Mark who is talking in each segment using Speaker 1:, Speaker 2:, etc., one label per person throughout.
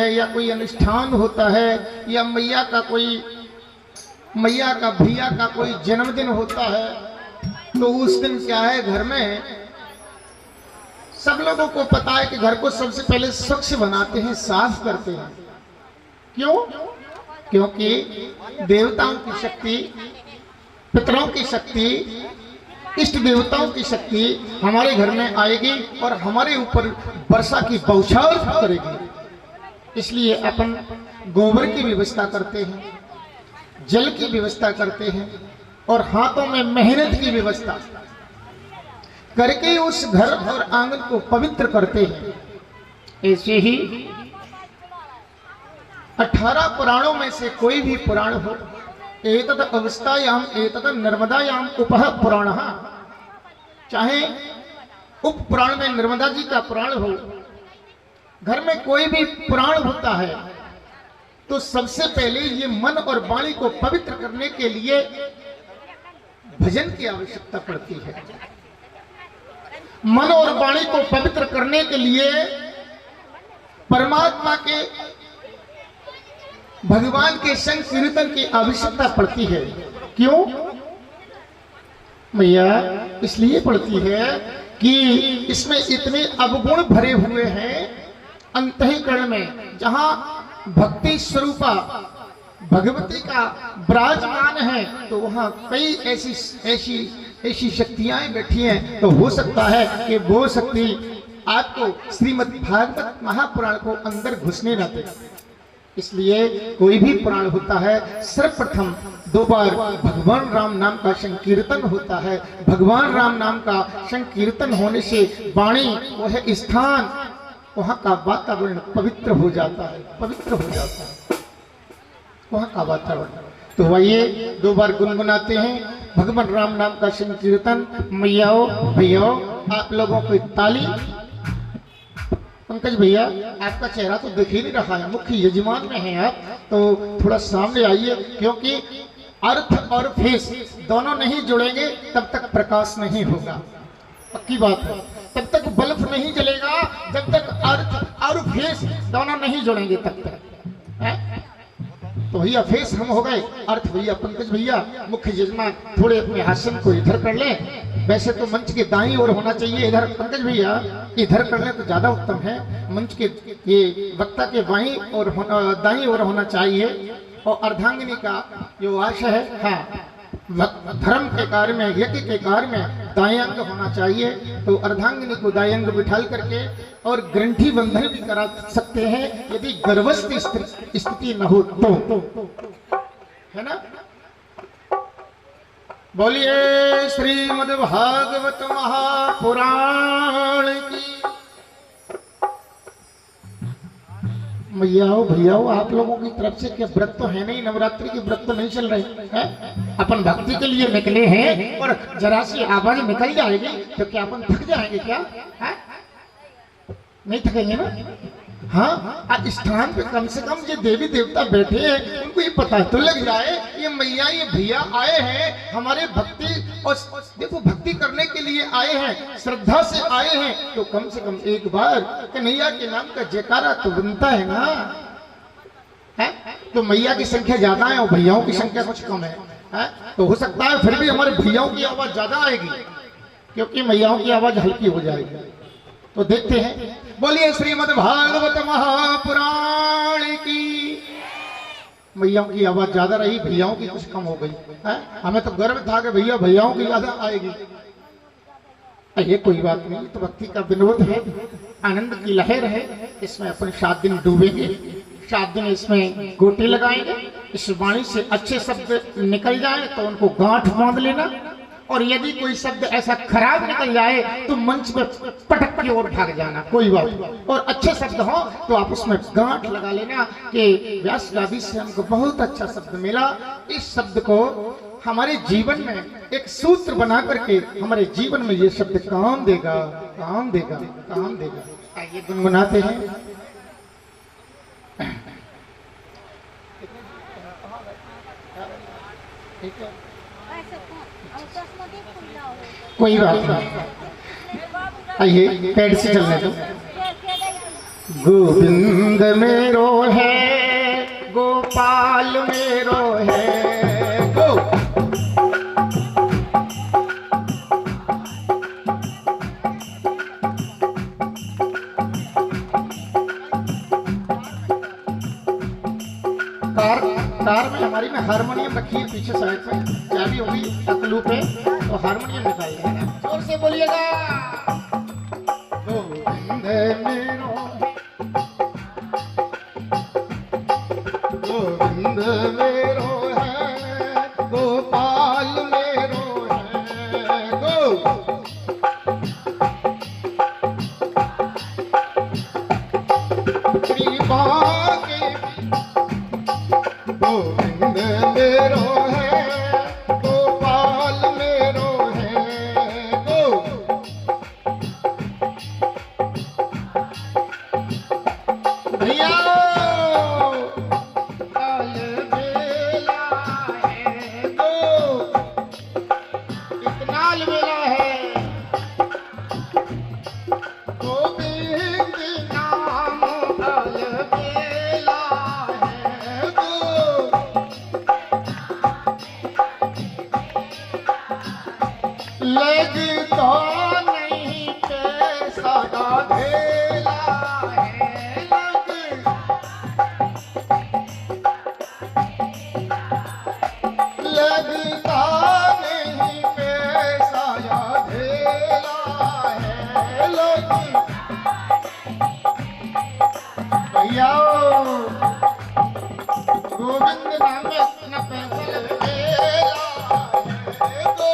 Speaker 1: है या कोई अनुष्ठान होता है या मैया का भैया का कोई जन्मदिन होता है, तो उस दिन क्या है, घर में सब लोगों को पता है कि घर को सबसे पहले स्वच्छ बनाते हैं, साफ करते हैं। क्यों? क्योंकि देवताओं की शक्ति, पितरों की शक्ति, इष्ट देवताओं की शक्ति हमारे घर में आएगी और हमारे ऊपर वर्षा की बौछार करेगी। इसलिए अपन गोबर की व्यवस्था करते हैं, जल की व्यवस्था करते हैं और हाथों में मेहनत की व्यवस्था करके उस घर और आंगन को पवित्र करते हैं। ऐसे ही 18 पुराणों में से कोई भी पुराण हो, एतद अवस्थायाम एतद नर्मदायाम उपह पुराण, चाहे उप पुराण में नर्मदा जी का पुराण हो, घर में कोई भी पुराण होता है तो सबसे पहले ये मन और वाणी को पवित्र करने के लिए भजन की आवश्यकता पड़ती है। मन और वाणी को पवित्र करने के लिए परमात्मा के, भगवान के संकीर्तन की आवश्यकता पड़ती है। क्यों मैया? इसलिए पड़ती है कि इसमें इतने अवगुण भरे हुए हैं अंतःकरण में, जहां भक्ति स्वरूपा भगवती का विराजमान है, तो वहां कई ऐसी शक्तियां बैठी हैं। तो हो सकता है कि वो शक्ति आपको श्रीमद् भागवत महापुराण को अंदर घुसने न दे। इसलिए कोई भी पुराण होता है, सर्वप्रथम 2 बार भगवान राम नाम का संकीर्तन होता है। भगवान राम नाम का संकीर्तन होने से वाणी, वह स्थान, वहां का वातावरण पवित्र हो जाता है, पवित्र हो जाता है वहां का वातावरण। तो आइए 2 बार गुनगुनाते हैं भगवान राम नाम का संकीर्तन। मैयाओ भैयाओ, आप लोगों को ताली। पंकज भैया, आपका चेहरा तो दिख ही नहीं रहा है, मुख्य यजमान में हैं आप, तो थोड़ा सामने आइए, क्योंकि अर्थ और फेस दोनों नहीं जुड़ेंगे तब तक प्रकाश नहीं होगा। पक्की बात है, तब तक बल्ब नहीं जलेगा जब तक अर्थ और फेस दोनों नहीं जुड़ेंगे तब तक है? तो भैया फेस हम हो गए, अर्थ भैया पंकज भैया, मुख्य यजमान थोड़े अपने आसन को इधर कर लें। वैसे तो मंच के दाईं ओर होना चाहिए, इधर पंकज भैया इधर कर लें तो ज्यादा उत्तम है। मंच के ये वक्ता के बाईं और दाईं ओर होना चाहिए। और अर्धांगिनी का जो आशय है, हाँ, धर्म के कार्य में, यज्ञ के कार्य में दाएं अंग होना चाहिए। तो अर्धांगिनी को दाएं अंग बिठाल करके और ग्रंथि बंधन भी करा सकते हैं यदि गर्भस्थ स्थिति न हो तो, है ना। बोलिए श्रीमद् भागवत महापुराण की। मैयाओ भैयाओ, आप लोगों की तरफ से क्या व्रत तो है नहीं, नवरात्रि के व्रत तो नहीं चल रहे हैं? अपन भक्ति के लिए निकले हैं और जरा सी आवाज निकल जाएगी तो क्या अपन थक जाएंगे क्या? है? नहीं थकेंगे ना? हाँ, स्थान पे कम से कम ये देवी देवता बैठे हैं, उनको ये पता तो लग जाए ये मैया ये भैया आए हैं हमारे भक्ति, और देखो भक्ति करने के लिए आए हैं, श्रद्धा से आए हैं, तो कम से कम एक बार कन्हैया के नाम का जयकारा तो बनता है ना। है? तो मैया की संख्या ज्यादा है और भैयाओं की संख्या कुछ कम है। तो हो सकता है फिर भी हमारे भैयाओं की आवाज ज्यादा आएगी, क्योंकि मैयाओं की आवाज हल्की हो जाएगी। तो देखते हैं, बोलिए श्रीमद् भागवत महापुराण की। मैयाओं की आवाज ज्यादा रही, भैयाओं की कुछ कम हो गई है। हमें तो गर्व था कि भैया भैयाओं की ज्यादा आएगी। ये कोई बात नहीं, तो भक्ति का विनोद है, आनंद की लहर है। इसमें अपन 7 दिन डूबेंगे, 7 दिन इसमें गोटे लगाएंगे। इस वाणी से अच्छे शब्द निकल जाए तो उनको गांठ बांध लेना, और यदि कोई शब्द ऐसा खराब निकल जाए तो मंच पे पटक के और भाग जाना, कोई बात नहीं। और अच्छे शब्द हो तो आप उसमें गांठ लगा लेना कि व्यास गादी से हमको बहुत अच्छा शब्द मिला। इस शब्द को हमारे जीवन में एक सूत्र बना करके हमारे जीवन में ये शब्द काम देगा, काम देगा, काम देगा। आइए गुनगुनाते हैं। ठीक है, कोई बात नहीं। आइए पेड़ से चलने दो। गोविंद मेरो है, गोपाल मेरो है। गो कार में हमारी में हारमोनियम रखी है पीछे साइड में, चाबी होगी तकलू पे, तो हारमोनियम दिखाई है। जोर से बोलिएगा। गोविंद मेरो, गोविंद मेरो है, गोपाल मेरो है। गो कृपा के गोविंद मेरो है, गोपाल मेरो है। गो भैया काल बेला है। गो इतना बेला है। गोविंद नाम काल बेला है। गो लगता नहीं पैसा का ढेला है। लगता नहीं पैसा या ढेला है। भैया गोविंद नाम में इतना पैसा लगेला है। गो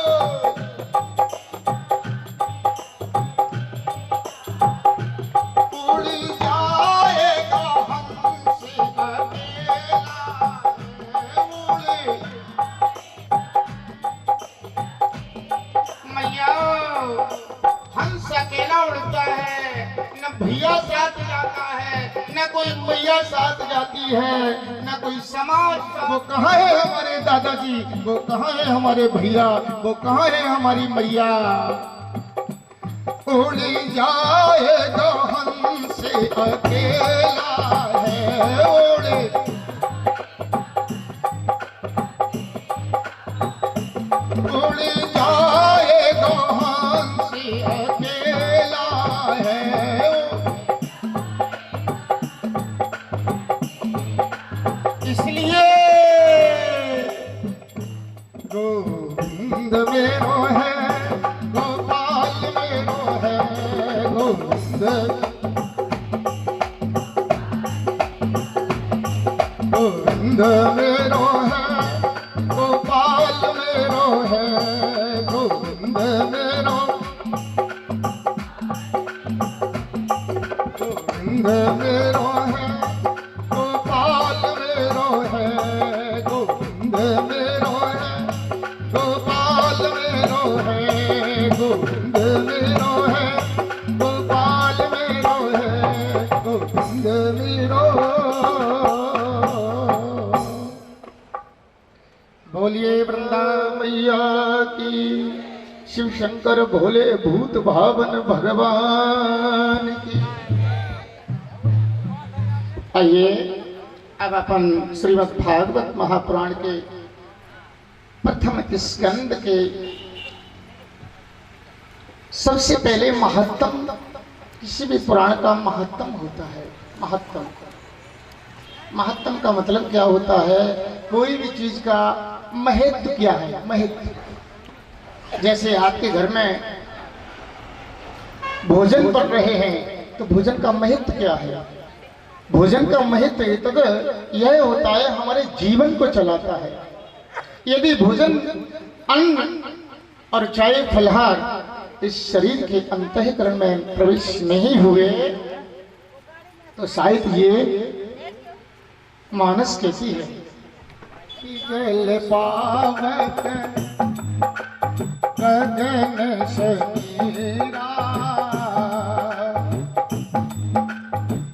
Speaker 1: उड़ जाएगा हमसे अकेला है। मैया हंस अकेला उड़ता है, न भैया साथ जाता है, न कोई मैया साथ जाती है, न कोई समाज। वो कहाँ है हमारे दादाजी, वो कहाँ है हमारे भैया, वो कहाँ है हमारी मैया। उड़ जाएगा हमसे अकेला है। उड़ जाएगा हमसे अकेला है। इसलिए गोविंद मेरो है, गोपाल मेरो है। गोविंद गोविंद मेरो है, गोपाल मेरो है। गोविंद मेरो, गोविंद मेरो है, गोपाल मेरो है। गोविंद मेरो है, गोपाल मेरो है। गोविंद मेरो है, गोपाल मेरो है। गोविंद मेरो। बोलिए वृंदावन मैया की, शिव शंकर भोले भूत भावन भगवान की। आइए अब अपन श्रीमद् भागवत महापुराण के प्रथम स्कंद के सबसे पहले महत्तम, किसी भी पुराण का महत्तम होता है। महत्तम, महत्तम का मतलब क्या होता है? कोई भी चीज का महत्व क्या है। महत्व, जैसे आपके घर में भोजन बन रहे हैं तो भोजन का महत्व क्या है? भोजन का महत्व यह होता है, हमारे जीवन को चलाता है। यदि भोजन, अन्न और चाय फलहार इस शरीर के अंतःकरण में प्रवेश नहीं हुए तो शायद ये मानस कैसी है। जल पावक गगन शरीरा,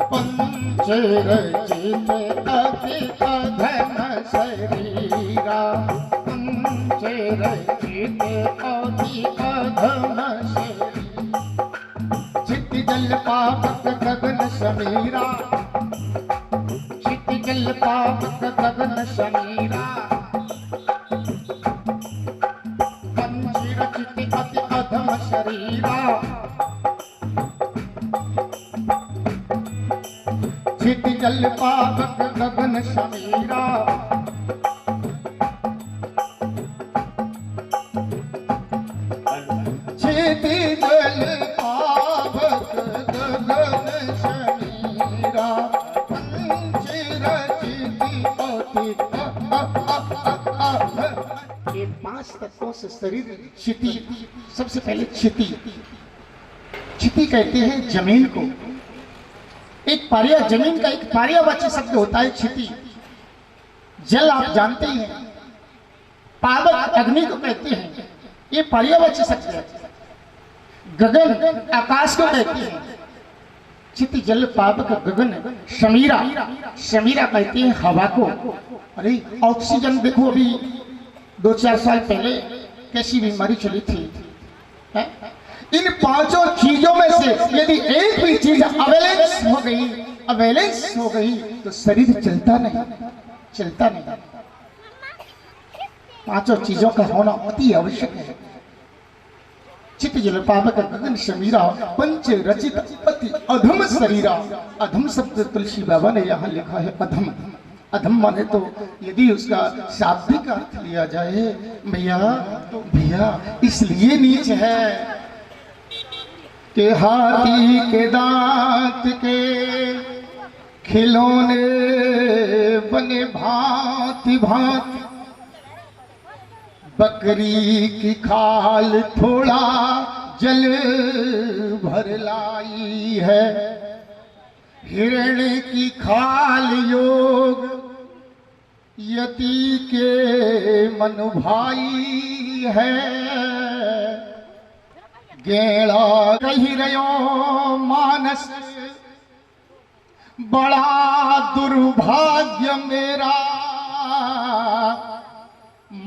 Speaker 1: पंच रचित अति अधम शरीरा। पंच रचित अति अधम शरीरा। चित जल पावक गगन समीरा, क्षिति जल पावक गगन समीरा, पंच रचित अति अधम शरीरा, क्षिति जल पावक गगन समीरा, क्षिति जल पावक गगन समीरा, पंच रचित अति ये 5 तत्वों से शरीर क्षिति। सबसे पहले क्षिति, क्षिति कहते हैं जमीन को। एक पारिया, जमीन का एक पारियावाची शब्द होता है क्षिति। जल आप जानते ही हैं, पावक अग्नि को कहते हैं, ये पारियावाची शब्द है। गगन आकाश को कहते हैं, क्षिति जल पावक गगन समीरा, समीरा कहते हैं हवा को। अरे ऑक्सीजन देखो, अभी 2-4 साल पहले कैसी बीमारी चली थी है? इन 5 चीजों में से यदि एक भी चीज अवेलेंस हो गई तो शरीर चलता नहीं, चलता नहीं। 5 चीजों का होना अति आवश्यक है। चित जल पावक गगन समीरा, पंच रचित अति अधम शरीरा। अधम शब्द तुलसी बाबा ने यहाँ लिखा है अधम। अधम माने तो यदि उसका शाब्दिक अर्थ लिया जाए भैया, तो भैया इसलिए नीच है कि हाथी के दांत के खिलौने बने भांति भांति, बकरी की खाल थोड़ा जल भर लाई है, हिरण की खाल योग यति के मन भाई है, गेड़ा कही रयो मानस बड़ा दुर्भाग्य मेरा,